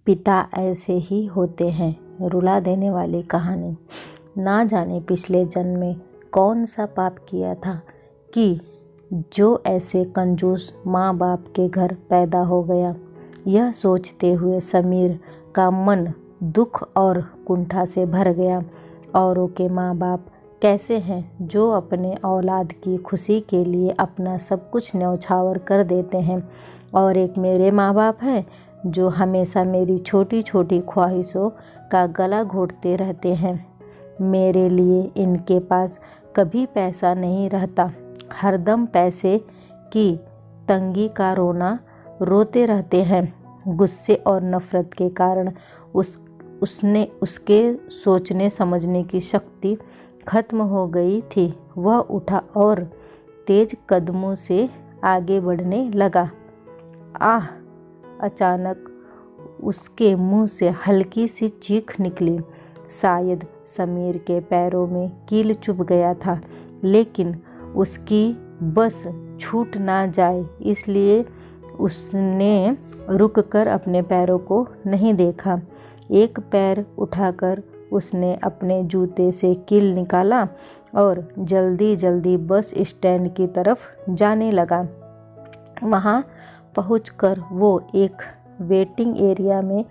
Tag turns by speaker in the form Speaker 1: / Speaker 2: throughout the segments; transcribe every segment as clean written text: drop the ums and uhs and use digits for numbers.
Speaker 1: पिता ऐसे ही होते हैं। रुला देने वाली कहानी। ना जाने पिछले जन्म में कौन सा पाप किया था कि जो ऐसे कंजूस माँ बाप के घर पैदा हो गया। यह सोचते हुए समीर का मन दुख और कुंठा से भर गया। औरों के माँ बाप कैसे हैं जो अपने औलाद की खुशी के लिए अपना सब कुछ न्यौछावर कर देते हैं, और एक मेरे माँ बाप हैं जो हमेशा मेरी छोटी छोटी ख्वाहिशों का गला घोंटते रहते हैं। मेरे लिए इनके पास कभी पैसा नहीं रहता, हरदम पैसे की तंगी का रोना रोते रहते हैं। गुस्से और नफ़रत के कारण उसके सोचने समझने की शक्ति खत्म हो गई थी। वह उठा और तेज कदमों से आगे बढ़ने लगा। आह! अचानक उसके मुंह से हल्की सी चीख निकली। शायद समीर के पैरों में कील चुभ गया था, लेकिन उसकी बस छूट ना जाए इसलिए उसने रुककर अपने पैरों को नहीं देखा। एक पैर उठाकर उसने अपने जूते से कील निकाला और जल्दी जल्दी बस स्टैंड की तरफ जाने लगा। वहाँ पहुंचकर वो एक वेटिंग एरिया में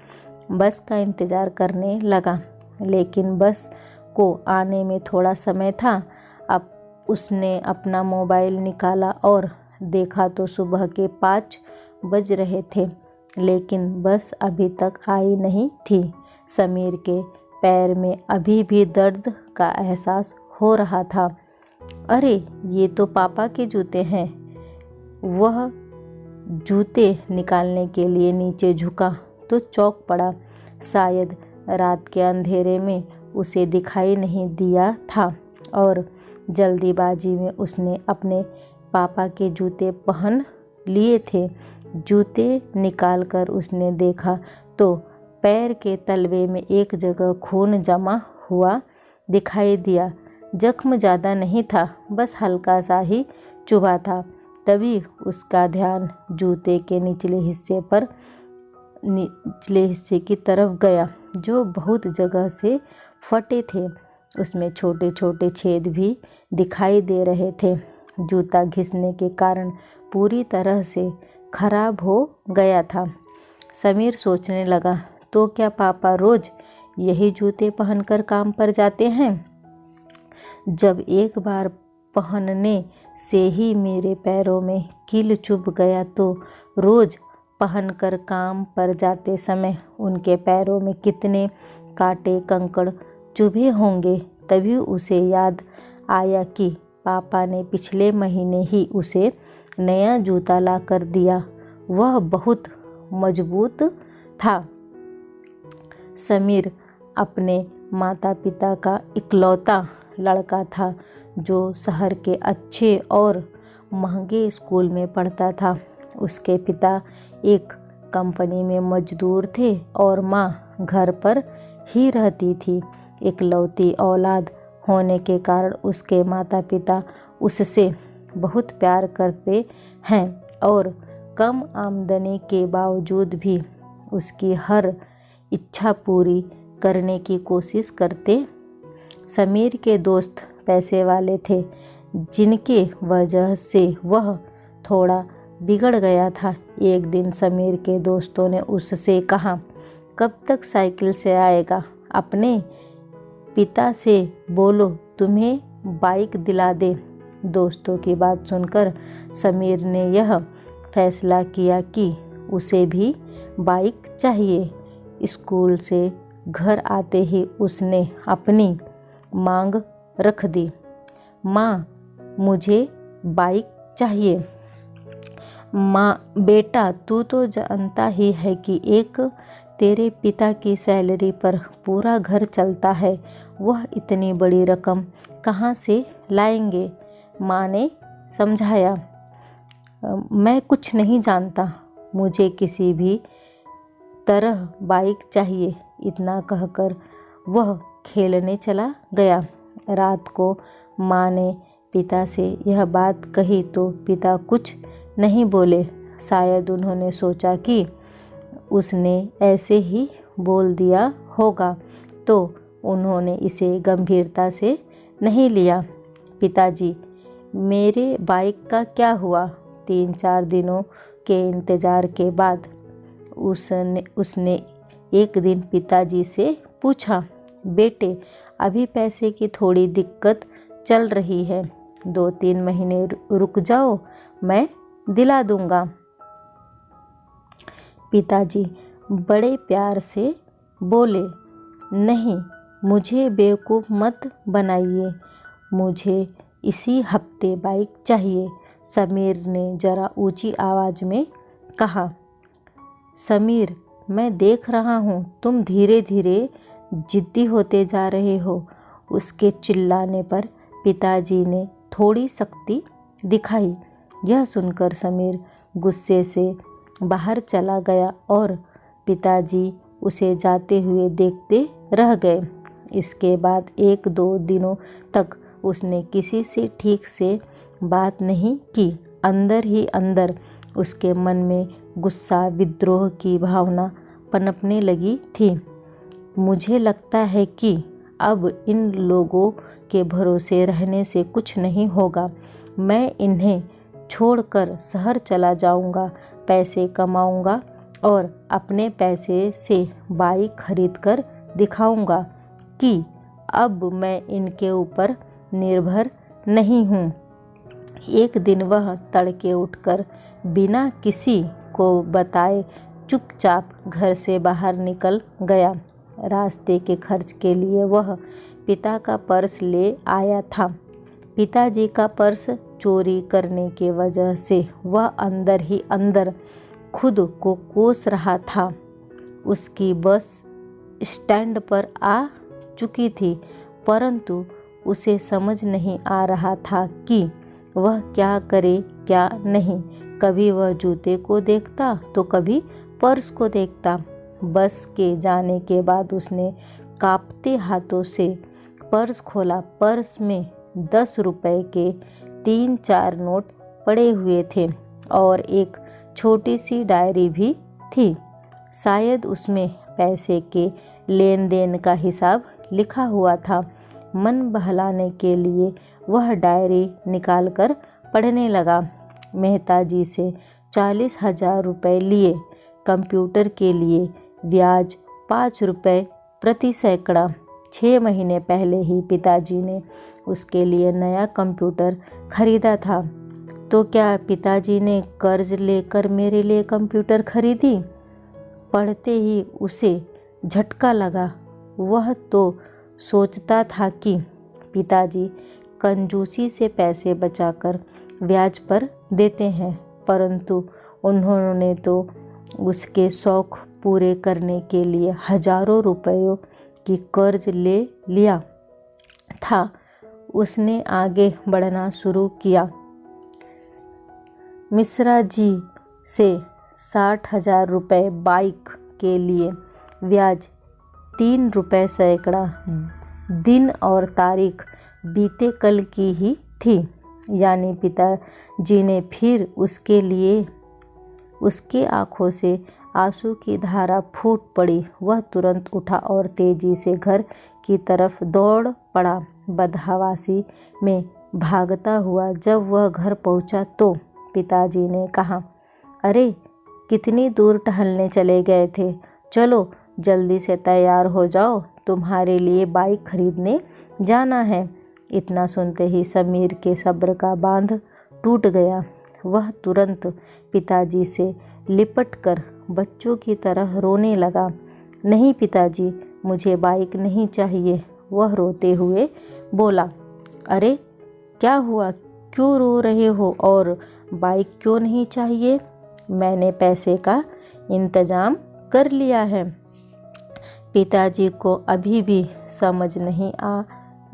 Speaker 1: बस का इंतज़ार करने लगा, लेकिन बस को आने में थोड़ा समय था। अब उसने अपना मोबाइल निकाला और देखा तो सुबह के 5 बज रहे थे, लेकिन बस अभी तक आई नहीं थी। समीर के पैर में अभी भी दर्द का एहसास हो रहा था। अरे, ये तो पापा के जूते हैं। वह जूते निकालने के लिए नीचे झुका तो चौंक पड़ा। शायद रात के अंधेरे में उसे दिखाई नहीं दिया था और जल्दीबाजी में उसने अपने पापा के जूते पहन लिए थे। जूते निकालकर उसने देखा तो पैर के तलवे में एक जगह खून जमा हुआ दिखाई दिया। जख्म ज़्यादा नहीं था, बस हल्का सा ही चुभा था। तभी उसका ध्यान जूते के निचले हिस्से की तरफ गया, जो बहुत जगह से फटे थे। उसमें छोटे छोटे छेद भी दिखाई दे रहे थे। जूता घिसने के कारण पूरी तरह से खराब हो गया था। समीर सोचने लगा, तो क्या पापा रोज़ यही जूते पहनकर काम पर जाते हैं? जब एक बार पहनने से ही मेरे पैरों में कील चुभ गया, तो रोज़ पहनकर काम पर जाते समय उनके पैरों में कितने कांटे कंकड़ चुभे होंगे। तभी उसे याद आया कि पापा ने पिछले महीने ही उसे नया जूता ला कर दिया। वह बहुत मजबूत था। समीर अपने माता पिता का इकलौता लड़का था जो शहर के अच्छे और महंगे स्कूल में पढ़ता था। उसके पिता एक कंपनी में मजदूर थे और माँ घर पर ही रहती थी। इकलौती औलाद होने के कारण उसके माता पिता उससे बहुत प्यार करते हैं और कम आमदनी के बावजूद भी उसकी हर इच्छा पूरी करने की कोशिश करते। समीर के दोस्त पैसे वाले थे, जिनके वजह से वह थोड़ा बिगड़ गया था। एक दिन समीर के दोस्तों ने उससे कहा, कब तक साइकिल से आएगा? अपने पिता से बोलो तुम्हें बाइक दिला दे। दोस्तों की बात सुनकर समीर ने यह फैसला किया कि उसे भी बाइक चाहिए। स्कूल से घर आते ही उसने अपनी मांग रख दी, माँ मुझे बाइक चाहिए। माँ, बेटा तू तो जानता ही है कि एक तेरे पिता की सैलरी पर पूरा घर चलता है, वह इतनी बड़ी रकम कहाँ से लाएंगे? माँ ने समझाया। मैं कुछ नहीं जानता, मुझे किसी भी तरह बाइक चाहिए। इतना कहकर वह खेलने चला गया। रात को माँ ने पिता से यह बात कही तो पिता कुछ नहीं बोले। शायद उन्होंने सोचा कि उसने ऐसे ही बोल दिया होगा, तो उन्होंने इसे गंभीरता से नहीं लिया। पिताजी, मेरे बाइक का क्या हुआ? 3-4 दिनों के इंतज़ार के बाद उसने एक दिन पिताजी से पूछा, बेटे, अभी पैसे की थोड़ी दिक्कत चल रही है, 2-3 महीने रुक जाओ, मैं दिला दूंगा। पिताजी बड़े प्यार से बोले, नहीं, मुझे बेवकूफ़ मत बनाइए, मुझे इसी हफ्ते बाइक चाहिए। समीर ने ज़रा ऊंची आवाज़ में कहा। समीर, मैं देख रहा हूँ तुम धीरे धीरे जिद्दी होते जा रहे हो। उसके चिल्लाने पर पिताजी ने थोड़ी सख्ती दिखाई। यह सुनकर समीर गुस्से से बाहर चला गया और पिताजी उसे जाते हुए देखते रह गए। इसके बाद 1-2 दिनों तक उसने किसी से ठीक से बात नहीं की। अंदर ही अंदर उसके मन में गुस्सा, विद्रोह की भावना पनपने लगी थी। मुझे लगता है कि अब इन लोगों के भरोसे रहने से कुछ नहीं होगा। मैं इन्हें छोड़कर शहर चला जाऊंगा, पैसे कमाऊंगा और अपने पैसे से बाइक खरीद कर दिखाऊंगा कि अब मैं इनके ऊपर निर्भर नहीं हूँ। एक दिन वह तड़के उठकर बिना किसी को बताए चुपचाप घर से बाहर निकल गया। रास्ते के खर्च के लिए वह पिता का पर्स ले आया था। पिताजी का पर्स चोरी करने की वजह से वह अंदर ही अंदर खुद को कोस रहा था। उसकी बस स्टैंड पर आ चुकी थी, परंतु उसे समझ नहीं आ रहा था कि वह क्या करे क्या नहीं। कभी वह जूते को देखता तो कभी पर्स को देखता। बस के जाने के बाद उसने कांपते हाथों से पर्स खोला। पर्स में 10 रुपए के 3-4 नोट पड़े हुए थे और एक छोटी सी डायरी भी थी। शायद उसमें पैसे के लेन देन का हिसाब लिखा हुआ था। मन बहलाने के लिए वह डायरी निकालकर पढ़ने लगा। मेहता जी से 40,000 रुपये लिए। कंप्यूटर के लिए ब्याज 5 रुपये प्रति सैकड़ा। 6 महीने पहले ही पिताजी ने उसके लिए नया कंप्यूटर खरीदा था। तो क्या पिताजी ने कर्ज लेकर मेरे लिए कंप्यूटर खरीदी? पढ़ते ही उसे झटका लगा। वह तो सोचता था कि पिताजी कंजूसी से पैसे बचाकर ब्याज पर देते हैं, परंतु उन्होंने तो उसके शौक़ पूरे करने के लिए हजारों रुपयों की कर्ज ले लिया था। उसने आगे बढ़ना शुरू किया। मिश्रा जी से 60,000 रुपये बाइक के लिए ब्याज 3 रुपये सैकड़ा। दिन और तारीख बीते कल की ही थी। यानी पिताजी ने फिर उसके लिए उसके आँखों से आंसू की धारा फूट पड़ी। वह तुरंत उठा और तेजी से घर की तरफ दौड़ पड़ा, बदहवासी में भागता हुआ। जब वह घर पहुंचा तो पिताजी ने कहा, अरे कितनी दूर टहलने चले गए थे? चलो जल्दी से तैयार हो जाओ, तुम्हारे लिए बाइक खरीदने जाना है। इतना सुनते ही समीर के सब्र का बांध टूट गया। वह तुरंत पिताजी से लिपटकर बच्चों की तरह रोने लगा। नहीं पिताजी, मुझे बाइक नहीं चाहिए, वह रोते हुए बोला। अरे क्या हुआ, क्यों रो रहे हो और बाइक क्यों नहीं चाहिए? मैंने पैसे का इंतज़ाम कर लिया है। पिताजी को अभी भी समझ नहीं आ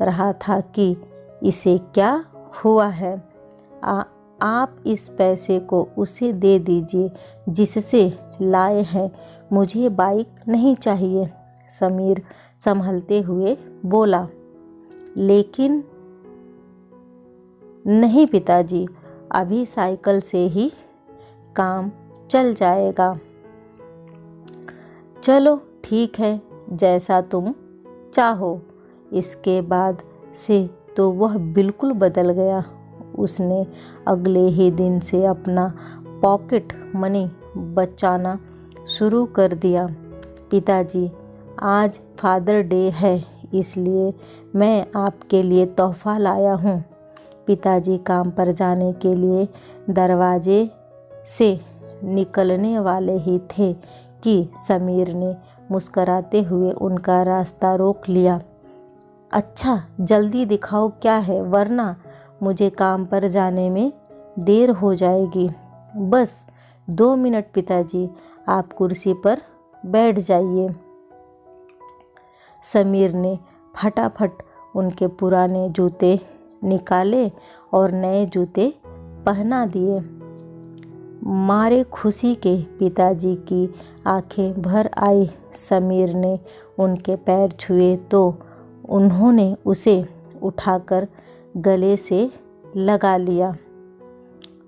Speaker 1: रहा था कि इसे क्या हुआ है। आप इस पैसे को उसे दे दीजिए जिससे लाए हैं, मुझे बाइक नहीं चाहिए। समीर संभलते हुए बोला। लेकिन नहीं पिताजी, अभी साइकिल से ही काम चल जाएगा। चलो ठीक है, जैसा तुम चाहो। इसके बाद से तो वह बिल्कुल बदल गया। उसने अगले ही दिन से अपना पॉकेट मनी बचाना शुरू कर दिया। पिताजी, आज फादर डे है, इसलिए मैं आपके लिए तोहफा लाया हूँ। पिताजी काम पर जाने के लिए दरवाजे से निकलने वाले ही थे कि समीर ने मुस्कराते हुए उनका रास्ता रोक लिया। अच्छा, जल्दी दिखाओ क्या है, वरना मुझे काम पर जाने में देर हो जाएगी। बस 2 मिनट पिताजी, आप कुर्सी पर बैठ जाइए। समीर ने फटाफट उनके पुराने जूते निकाले और नए जूते पहना दिए। मारे खुशी के पिताजी की आंखें भर आई। समीर ने उनके पैर छुए तो उन्होंने उसे उठाकर गले से लगा लिया।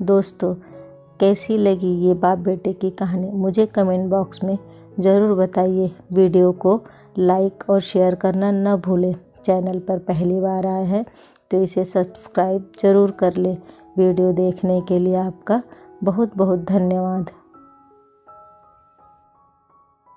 Speaker 1: दोस्तों, कैसी लगी ये बाप बेटे की कहानी मुझे कमेंट बॉक्स में ज़रूर बताइए। वीडियो को लाइक और शेयर करना न भूलें। चैनल पर पहली बार आए हैं तो इसे सब्सक्राइब ज़रूर कर लें। वीडियो देखने के लिए आपका बहुत बहुत धन्यवाद।